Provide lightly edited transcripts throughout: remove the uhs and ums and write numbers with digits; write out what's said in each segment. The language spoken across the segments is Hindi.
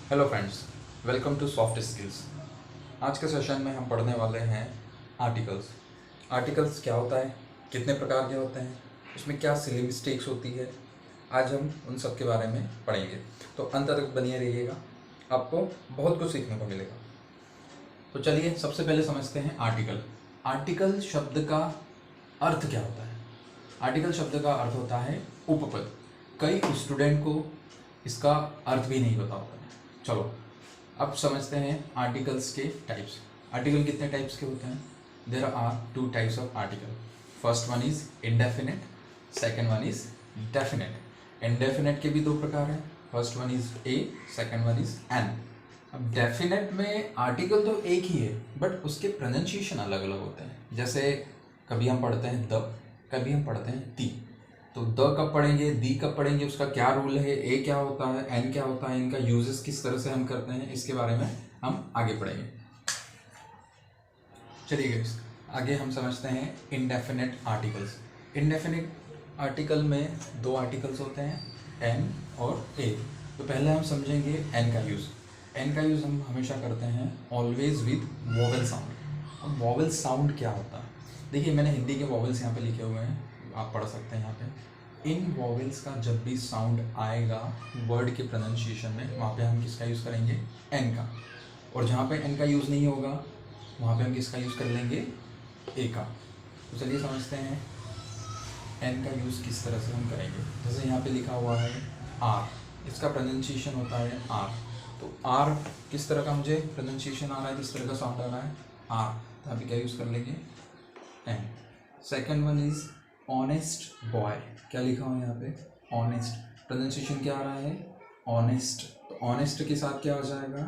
Hello friends, welcome to soft skills. आज के सेशन में हम पढ़ने वाले हैं आर्टिकल्स। आर्टिकल्स क्या होता है, कितने प्रकार के होते हैं, उसमें क्या सिली मिस्टेक्स होती है, आज हम उन सब के बारे में पढ़ेंगे। तो अंत तक बनिए रहिएगा, आपको बहुत कुछ सीखने को मिलेगा। तो चलिए सबसे पहले समझते हैं आर्टिकल। आर्टिकल शब्द का अर्थ क्या होता है? आर्टिकल शब्द का अर्थ होता है उपपद। कई स्टूडेंट को इसका अर्थ भी नहीं पता होता है। चलो अब समझते हैं आर्टिकल्स के टाइप्स। आर्टिकल कितने टाइप्स के होते हैं? There are two types of article. First one is indefinite, second one is definite. Indefinite के भी दो प्रकार हैं, first one is a, second one is an. अब डेफिनेट में आर्टिकल तो एक ही है बट उसके प्रोनाउंसिएशन अलग अलग होते हैं। जैसे कभी हम पढ़ते हैं द, कभी हम पढ़ते हैं दी। तो द कब पढ़ेंगे, दी कब पढ़ेंगे, उसका क्या रूल है, ए क्या होता है, एन क्या होता है, इनका यूजेस किस तरह से हम करते हैं, इसके बारे में हम आगे पढ़ेंगे। चलिए गाइस, आगे हम समझते हैं इंडेफिनेट आर्टिकल्स। इंडेफिनेट आर्टिकल में दो आर्टिकल्स होते हैं, एन और ए। तो पहले हम समझेंगे एन का यूज़। एन का यूज़ हम हमेशा करते हैं ऑलवेज विद वोवेल साउंड। अब वोवेल साउंड क्या होता है? देखिए मैंने हिंदी के वोवेल्स यहाँ पे लिखे हुए हैं, आप पढ़ सकते हैं यहाँ पे। इन वोवेल्स का जब भी साउंड आएगा वर्ड के प्रोनाउंसिएशन में, वहाँ पे हम किसका यूज़ करेंगे? एन का। और जहाँ पे एन का यूज़ नहीं होगा वहाँ पे हम किसका यूज़ कर लेंगे? ए का। तो चलिए समझते हैं एन का यूज़ किस तरह से हम करेंगे। जैसे यहाँ पे लिखा हुआ है आर, इसका प्रोनाउंसिएशन होता है आर। तो आर किस तरह का मुझे प्रोनाउंसिएशन आ रहा है, किस तरह का साउंड आ रहा है? आर। तो यहाँ पे क्या यूज़ कर लेंगे? An. Second one is honest boy. क्या लिखा हुआ है यहाँ पे? ऑनेस्ट। प्रोनाउंसिएशन क्या आ रहा है? ऑनेस्ट। तो ऑनेस्ट के साथ क्या हो जाएगा?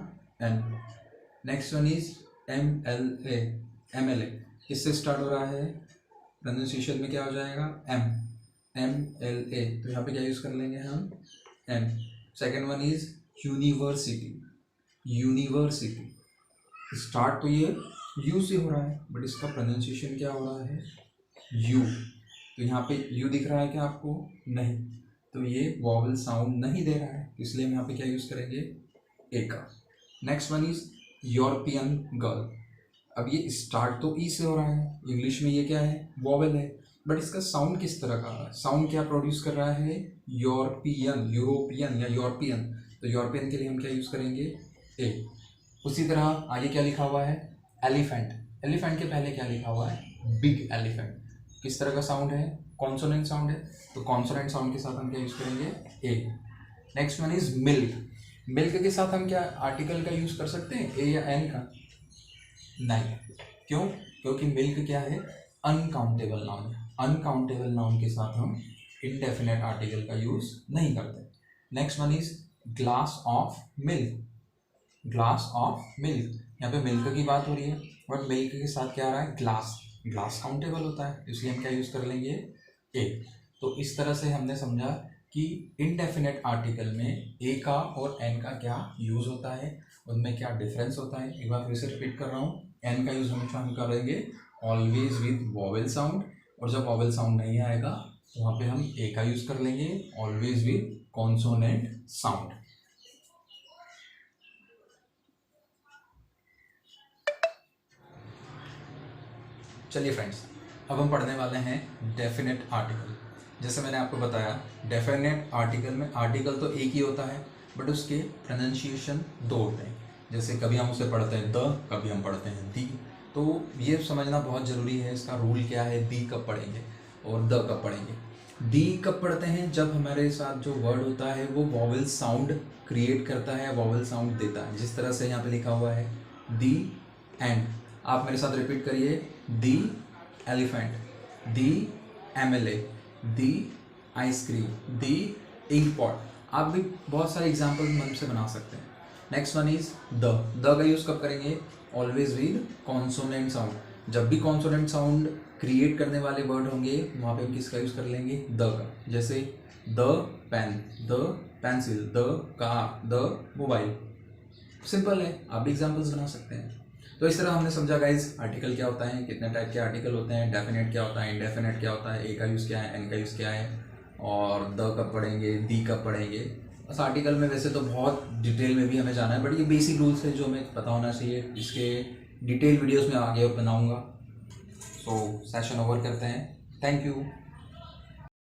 An. Next one is M L A. M L A किससे स्टार्ट हो रहा है? प्रोनाउंसिएशन में क्या हो जाएगा? एम। M L A. तो यहाँ पे क्या यूज़ कर लेंगे हम? M. Second one is university. University start तो ये यू से हो रहा है बट इसका प्रोनाउंसिएशन क्या हो रहा है? यू। तो यहाँ पे यू दिख रहा है क्या आपको? नहीं। तो ये वॉवल साउंड नहीं दे रहा है, इसलिए हम यहाँ पे क्या यूज़ करेंगे? ए का। Next one is European girl. अब ये स्टार्ट तो ई से हो रहा है, इंग्लिश में ये क्या है? वॉवल है, बट इसका साउंड किस तरह का है? साउंड क्या प्रोड्यूस कर रहा है? यूरोपियन, यूरोपियन या यूरोपियन। तो यूरोपियन के लिए हम क्या यूज़ करेंगे? ए। उसी तरह आगे क्या लिखा हुआ है? एलिफेंट। एलिफेंट के पहले क्या लिखा हुआ है? Big elephant. किस तरह का साउंड है? कॉन्सोनेंट साउंड है, तो कॉन्सोनेंट साउंड के साथ हम क्या यूज़ करेंगे? A. Next one is milk. Milk के साथ हम क्या आर्टिकल का यूज़ कर सकते हैं? ए या एन का? नहीं। क्यों? क्योंकि मिल्क क्या है? अनकाउंटेबल नाउन है। अनकाउंटेबल नाउन के साथ हम इनडेफिनेट आर्टिकल का यूज़ नहीं करते। Next one is glass of milk. Glass of milk, यहाँ पे मिल्क की बात हो रही है बट मिल्क के साथ क्या आ रहा है? ग्लास। ग्लास काउंटेबल होता है, इसलिए हम क्या यूज़ कर लेंगे? ए। तो इस तरह से हमने समझा कि इनडेफिनेट आर्टिकल में ए का और एन का क्या यूज़ होता है, उनमें क्या डिफरेंस होता है। एक बार फिर से रिपीट कर रहा हूँ, एन का यूज़ हमेशा हम करेंगे ऑलवेज विद वॉवेल साउंड, और जब वॉवेल साउंड नहीं आएगा तो वहाँ पे हम ए का यूज़ कर लेंगे ऑलवेज विद कॉन्सोनेंट साउंड। चलिए फ्रेंड्स, अब हम पढ़ने वाले हैं डेफिनेट आर्टिकल। जैसे मैंने आपको बताया डेफिनेट आर्टिकल में आर्टिकल तो एक ही होता है बट उसके प्रोनाउंसिएशन दो होते हैं। जैसे कभी हम उसे पढ़ते हैं द, कभी हम पढ़ते हैं दी। तो ये समझना बहुत ज़रूरी है, इसका रूल क्या है, दी कब पढ़ेंगे और द कब पढ़ेंगे। दी कब पढ़ते हैं? जब हमारे साथ जो वर्ड होता है वो वॉवेल साउंड क्रिएट करता है, वॉवेल साउंड देता है। जिस तरह से यहाँ पे लिखा हुआ है दी एंड। आप मेरे साथ रिपीट करिए, the elephant, the MLA, the ice cream, the ink pot. आप भी बहुत सारे एग्जाम्पल मन से बना सकते हैं। नेक्स्ट वन इज द का यूज़ कब करेंगे? Always with consonant sound. जब भी कॉन्सोनेंट साउंड क्रिएट करने वाले वर्ड होंगे वहाँ पे हम किसका यूज़ कर लेंगे? द का। जैसे the pen, the pencil, the car, the mobile. Simple है, आप भी एग्जाम्पल्स बना सकते हैं। तो इस तरह हमने समझा गाइज आर्टिकल क्या होता है, कितने टाइप के आर्टिकल होते हैं, डेफिनेट क्या होता है, इनडेफिनेट क्या होता है, ए का यूज़ क्या है, एन का यूज़ क्या है, और द कब पढ़ेंगे, दी कब पढ़ेंगे, इस आर्टिकल में वैसे तो बहुत डिटेल में भी हमें जाना है, बट ये बेसिक रूल्स है जो हमें पता होना चाहिए। इसके डिटेल वीडियोस में आगे बनाऊंगा। सो सेशन ओवर करते हैं। Thank you.